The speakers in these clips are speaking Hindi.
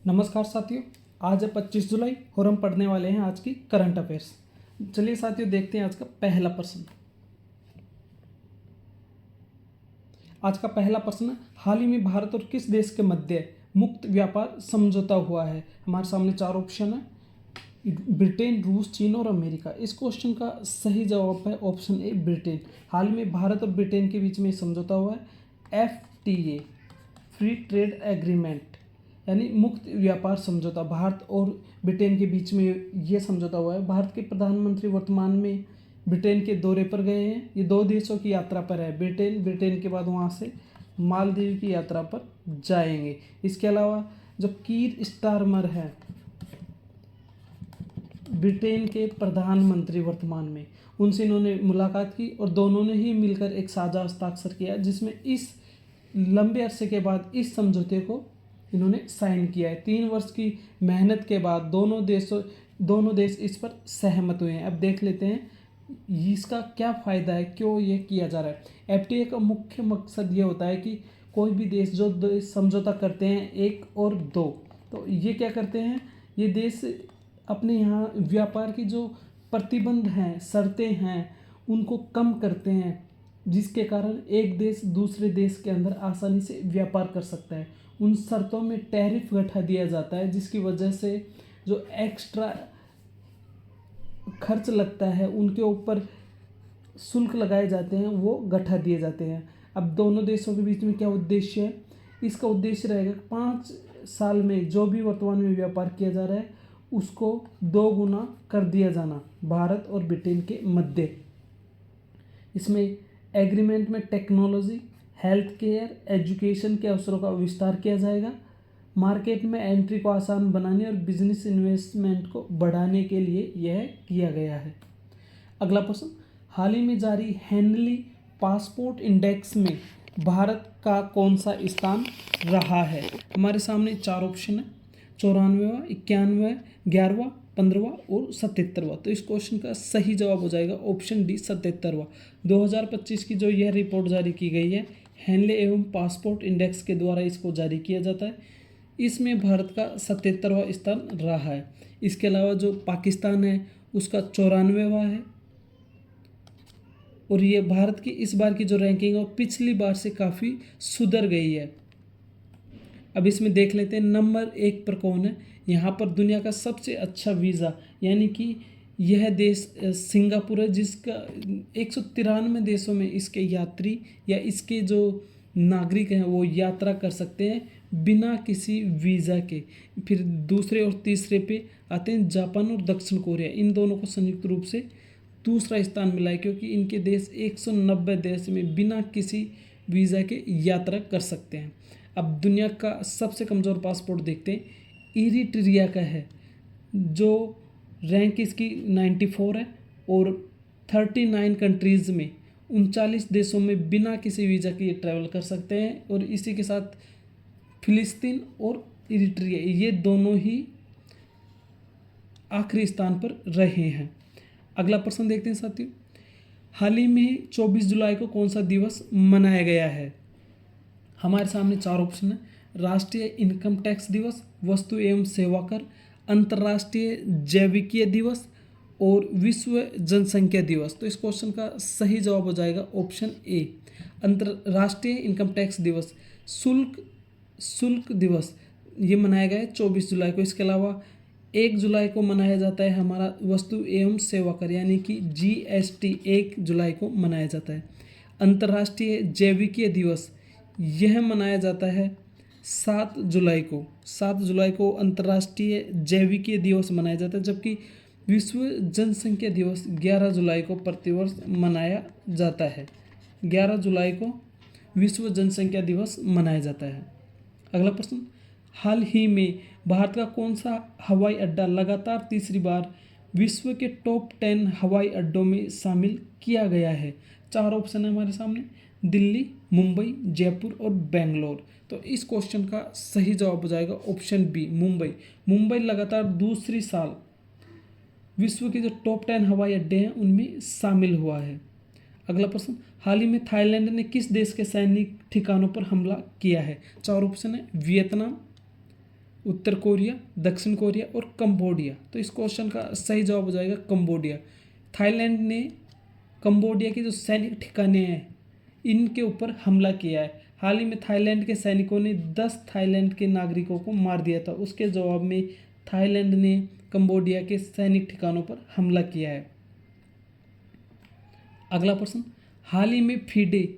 नमस्कार साथियों। आज है 25 जुलाई और हम पढ़ने वाले हैं आज की करंट अफेयर्स। चलिए साथियों, देखते हैं आज का पहला प्रश्न। आज का पहला प्रश्न, हाल ही में भारत और किस देश के मध्य मुक्त व्यापार समझौता हुआ है? हमारे सामने चार ऑप्शन है, ब्रिटेन, रूस, चीन और अमेरिका। इस क्वेश्चन का सही जवाब है ऑप्शन ए, ब्रिटेन। हाल ही में भारत और ब्रिटेन के बीच में समझौता हुआ है, FTA, फ्री ट्रेड एग्रीमेंट, यानी मुक्त व्यापार समझौता भारत और ब्रिटेन के बीच में ये समझौता हुआ है। भारत के प्रधानमंत्री वर्तमान में ब्रिटेन के दौरे पर गए हैं। ये दो देशों की यात्रा पर है, ब्रिटेन के बाद वहाँ से मालदीव की यात्रा पर जाएंगे। इसके अलावा जो कीर स्टारमर है, ब्रिटेन के प्रधानमंत्री वर्तमान में, उनसे इन्होंने मुलाकात की और दोनों ने ही मिलकर एक साझा हस्ताक्षर किया, जिसमें इस लंबे अरसे के बाद इस समझौते को इन्होंने साइन किया है। 3 वर्ष की मेहनत के बाद दोनों देश इस पर सहमत हुए हैं। अब देख लेते हैं इसका क्या फ़ायदा है, क्यों ये किया जा रहा है। FTA का मुख्य मकसद ये होता है कि कोई भी देश जो देश समझौता करते हैं 1 और 2, तो ये क्या करते हैं, ये देश अपने यहाँ व्यापार की जो प्रतिबंध हैं, शर्तें हैं, उनको कम करते हैं, जिसके कारण एक देश दूसरे देश के अंदर आसानी से व्यापार कर सकता है। उन शर्तों में टैरिफ घटा दिया जाता है, जिसकी वजह से जो एक्स्ट्रा खर्च लगता है, उनके ऊपर शुल्क लगाए जाते हैं, वो घटा दिए जाते हैं। अब दोनों देशों के बीच में क्या उद्देश्य है? इसका उद्देश्य रहेगा 5 साल में जो भी वर्तमान में व्यापार किया जा रहा है उसको 2 गुना कर दिया जाना भारत और ब्रिटेन के मध्य। इसमें एग्रीमेंट में टेक्नोलॉजी, हेल्थ केयर, एजुकेशन के अवसरों का विस्तार किया जाएगा। मार्केट में एंट्री को आसान बनाने और बिजनेस इन्वेस्टमेंट को बढ़ाने के लिए यह किया गया है। अगला प्रश्न, हाल ही में जारी हेनली पासपोर्ट इंडेक्स में भारत का कौन सा स्थान रहा है? हमारे सामने 4 ऑप्शन है, 94वां, 91वां, 11वां, 15वां और 77वां। तो इस क्वेश्चन का सही जवाब हो जाएगा ऑप्शन डी, 77वां। 2025 की जो यह रिपोर्ट जारी की गई है, हेनले एवं पासपोर्ट इंडेक्स के द्वारा इसको जारी किया जाता है। इसमें भारत का 77वां स्थान रहा है। इसके अलावा जो पाकिस्तान है उसका 94वां है। और ये भारत की इस बार की जो रैंकिंग है वो पिछली बार से काफ़ी सुधर गई है। अब इसमें देख लेते हैं नंबर 1 पर कौन है। यहाँ पर दुनिया का सबसे अच्छा वीज़ा, यानी कि यह देश सिंगापुर है, जिसका 193 देशों में इसके यात्री या इसके जो नागरिक हैं वो यात्रा कर सकते हैं बिना किसी वीज़ा के। फिर दूसरे और तीसरे पे आते हैं जापान और दक्षिण कोरिया। इन दोनों को संयुक्त रूप से दूसरा स्थान मिला है, क्योंकि इनके देश 190 देश में बिना किसी वीज़ा के यात्रा कर सकते हैं। अब दुनिया का सबसे कमज़ोर पासपोर्ट देखते हैं, इरिट्रिया का है, जो रैंक इसकी 94 है और 39 कंट्रीज़ में 39 देशों में बिना किसी वीज़ा के ये ट्रैवल कर सकते हैं। और इसी के साथ फिलिस्तीन और इरिट्रिया, ये दोनों ही आखिरी स्थान पर रहे हैं। अगला प्रश्न देखते हैं साथियों, हाल ही में 24 जुलाई को कौन सा दिवस मनाया गया है? हमारे सामने 4 ऑप्शन है, राष्ट्रीय इनकम टैक्स दिवस, वस्तु एवं सेवा कर, अंतर्राष्ट्रीय जैविकीय दिवस और विश्व जनसंख्या दिवस। तो इस क्वेश्चन का सही जवाब हो जाएगा ऑप्शन ए, अंतर्राष्ट्रीय इनकम टैक्स दिवस। शुल्क दिवस ये मनाया गया है 24 जुलाई को। इसके अलावा 1 जुलाई को मनाया जाता है हमारा वस्तु एवं सेवा कर, यानी कि GST 1 जुलाई को मनाया जाता है। अंतर्राष्ट्रीय जैविकीय दिवस यह मनाया जाता है 7 जुलाई को। 7 जुलाई को अंतर्राष्ट्रीय जैविकीय दिवस मनाया जाता है, जबकि विश्व जनसंख्या दिवस 11 जुलाई को प्रतिवर्ष मनाया जाता है। 11 जुलाई को विश्व जनसंख्या दिवस मनाया जाता है। अगला प्रश्न, हाल ही में भारत का कौन सा हवाई अड्डा लगातार तीसरी बार विश्व के टॉप 10 हवाई अड्डों में शामिल किया गया है? 4 ऑप्शन है हमारे सामने, दिल्ली, मुंबई, जयपुर और बेंगलोर। तो इस क्वेश्चन का सही जवाब हो जाएगा ऑप्शन बी, मुंबई। मुंबई लगातार दूसरी साल विश्व के जो टॉप 10 हवाई अड्डे हैं उनमें शामिल हुआ है। अगला प्रश्न, हाल ही में थाईलैंड ने किस देश के सैनिक ठिकानों पर हमला किया है? 4 ऑप्शन है, वियतनाम, उत्तर कोरिया, दक्षिण कोरिया और कंबोडिया। तो इस क्वेश्चन का सही जवाब हो जाएगा कंबोडिया। थाईलैंड ने कंबोडिया के जो सैनिक ठिकाने हैं इनके ऊपर हमला किया है। हाल ही में थाईलैंड के सैनिकों ने 10 थाईलैंड के नागरिकों को मार दिया था। उसके जवाब में थाईलैंड ने कंबोडिया के सैनिक ठिकानों पर हमला किया है। अगला प्रश्न, हाल ही में FIDE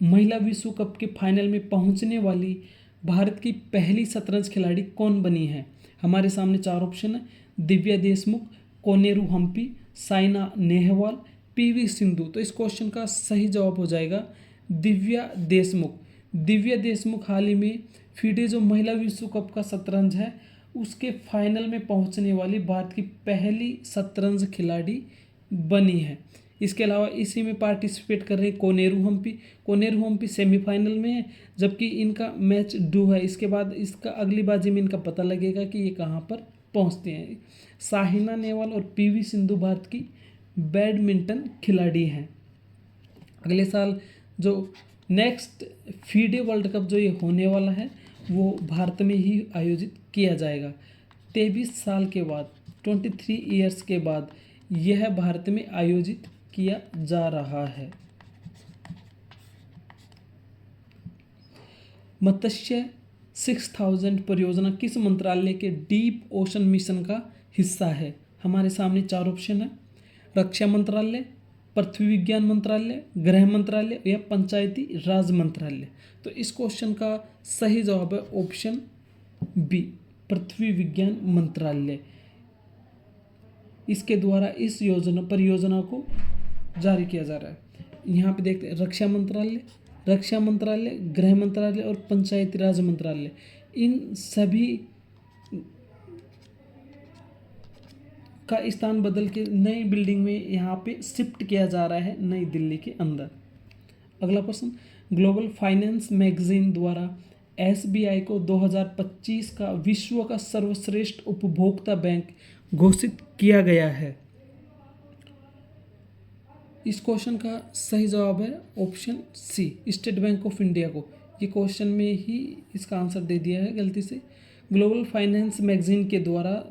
महिला विश्व कप के फाइनल में पहुंचने वाली भारत की पहली शतरंज खिलाड़ी कौन बनी है? हमारे सामने 4 ऑप्शन है, दिव्या देशमुख, कोनेरू हम्पी, साइना नेहवाल, PV सिंधु। तो इस क्वेश्चन का सही जवाब हो जाएगा दिव्या देशमुख। दिव्या देशमुख हाल ही में FIDE जो महिला विश्व कप का शतरंज है उसके फाइनल में पहुंचने वाली भारत की पहली शतरंज खिलाड़ी बनी है। इसके अलावा इसी में पार्टिसिपेट कर रहे कोनेरू हम्पी। कोनेरू हम्पी सेमीफाइनल में है, जबकि इनका मैच ड्रू है। इसके बाद इसका अगली बाजी में इनका पता लगेगा कि ये कहाँ पर पहुँचते हैं। साइना नेहवाल और PV सिंधु भारत की बैडमिंटन खिलाड़ी हैं। अगले साल जो नेक्स्ट FIDE वर्ल्ड कप जो ये होने वाला है वो भारत में ही आयोजित किया जाएगा। 23 साल के बाद, 23 ईयर्स के बाद यह भारत में आयोजित किया जा रहा है। मत्स्य 6000 परियोजना किस मंत्रालय के डीप ओशन मिशन का हिस्सा है? हमारे सामने 4 ऑप्शन है, रक्षा मंत्रालय, पृथ्वी विज्ञान मंत्रालय, गृह मंत्रालय या पंचायती राज मंत्रालय। तो इस क्वेश्चन का सही जवाब है ऑप्शन बी, पृथ्वी विज्ञान मंत्रालय। इसके द्वारा इस परियोजना को जारी किया जा रहा है। यहाँ पे देखते हैं रक्षा मंत्रालय, गृह मंत्रालय और पंचायती राज मंत्रालय, इन सभी का स्थान बदल के नई बिल्डिंग में यहाँ पे शिफ्ट किया जा रहा है नई दिल्ली के अंदर। अगला प्रश्न, ग्लोबल फाइनेंस मैगजीन द्वारा SBI को 2025 का विश्व का सर्वश्रेष्ठ उपभोक्ता बैंक घोषित किया गया है। इस क्वेश्चन का सही जवाब है option C, State Bank of India को। ये क्वेश्चन में ही इसका आंसर दे दिया है गलती से। ग्लोबल फाइनेंस मैगजीन के द्वारा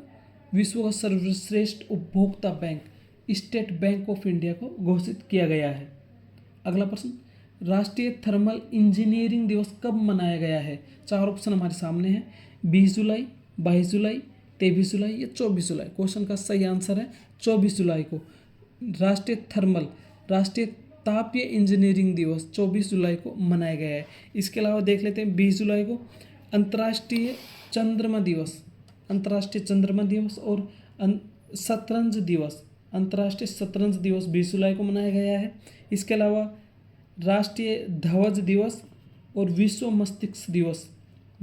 विश्व का सर्वश्रेष्ठ उपभोक्ता bank state Bank of India को घोषित किया गया है। अगला प्रश्न, राष्ट्रीय थर्मल इंजीनियरिंग दिवस कब मनाया गया है? 4 ऑप्शन हमारे सामने हैं, 20 जुलाई, 22 जुलाई, 23 जुलाई या 24 जुलाई। क्वेश्चन का सही आंसर है 24 जुलाई को राष्ट्रीय तापीय इंजीनियरिंग दिवस 24 जुलाई को मनाया गया है। इसके अलावा देख लेते हैं 20 जुलाई को अंतर्राष्ट्रीय चंद्रमा दिवस और अंतर्राष्ट्रीय शतरंज दिवस 20 जुलाई को मनाया गया है। इसके अलावा राष्ट्रीय ध्वज दिवस और विश्व मस्तिष्क दिवस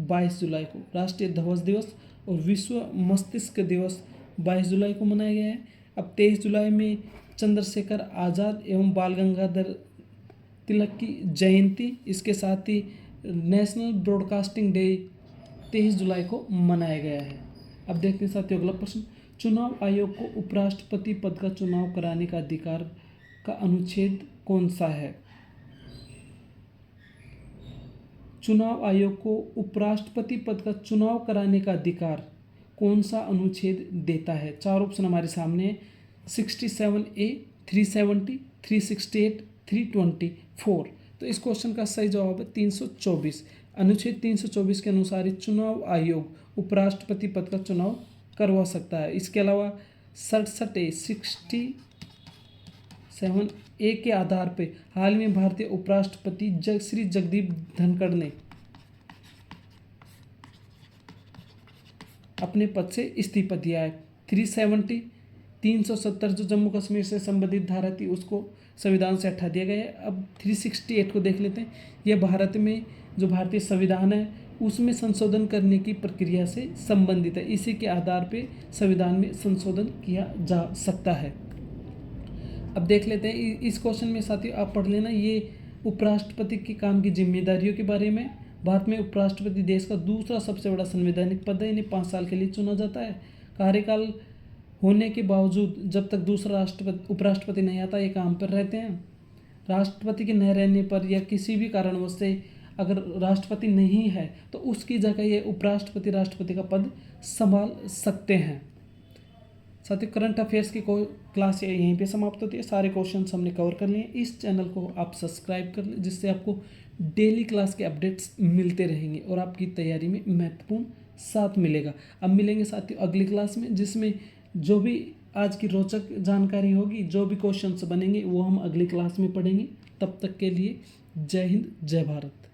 22 जुलाई को, राष्ट्रीय ध्वज दिवस और विश्व मस्तिष्क दिवस 22 जुलाई को मनाया गया है। अब 23 जुलाई में चंद्रशेखर आज़ाद एवं बाल गंगाधर तिलक की जयंती, इसके साथ ही नेशनल ब्रॉडकास्टिंग डे 23 जुलाई को मनाया गया है। अब देखते हैं साथियों अगला प्रश्न, चुनाव आयोग को उपराष्ट्रपति पद का चुनाव कराने का अधिकार का अनुच्छेद कौन सा है? चुनाव आयोग को उपराष्ट्रपति पद का चुनाव कराने का अधिकार कौन सा अनुच्छेद देता है? 4 ऑप्शन हमारे सामने है, 67A, 370, 368, 324। तो इस क्वेश्चन का सही जवाब है 324। अनुच्छेद 324 के अनुसार चुनाव आयोग उपराष्ट्रपति पद का चुनाव करवा सकता है। इसके अलावा 67A, 67A के आधार पर हाल में भारतीय उपराष्ट्रपति श्री जगदीप धनखड़ ने अपने पद से इस्तीफा दिया है। 370 जो जम्मू कश्मीर से संबंधित धारा थी उसको संविधान से हटा दिया गया है। अब 368 को देख लेते हैं। यह भारत में जो भारतीय संविधान है उसमें संशोधन करने की प्रक्रिया से संबंधित है। इसी के आधार पे संविधान में संशोधन किया जा सकता है। अब देख लेते हैं इस क्वेश्चन में साथियों आप पढ़ लेना ये उपराष्ट्रपति के काम की जिम्मेदारियों के बारे में। भारत में उपराष्ट्रपति देश का दूसरा सबसे बड़ा संवैधानिक पद है। इन्हें 5 साल के लिए चुना जाता है। कार्यकाल होने के बावजूद जब तक दूसरा उपराष्ट्रपति नहीं आता ये काम पर रहते हैं। राष्ट्रपति के न रहने पर या किसी भी कारणवश से अगर राष्ट्रपति नहीं है तो उसकी जगह ये उपराष्ट्रपति राष्ट्रपति का पद संभाल सकते हैं। साथियों, करंट अफेयर्स की क्लास यहीं पे समाप्त होती है। सारे क्वेश्चंस हमने कवर कर लिए। इस चैनल को आप सब्सक्राइब कर लें, जिससे आपको डेली क्लास के अपडेट्स मिलते रहेंगे और आपकी तैयारी में महत्वपूर्ण साथ मिलेगा। अब मिलेंगे साथियों अगली क्लास में, जिसमें जो भी आज की रोचक जानकारी होगी, जो भी क्वेश्चंस बनेंगे वो हम अगली क्लास में पढ़ेंगे। तब तक के लिए जय हिंद, जय भारत।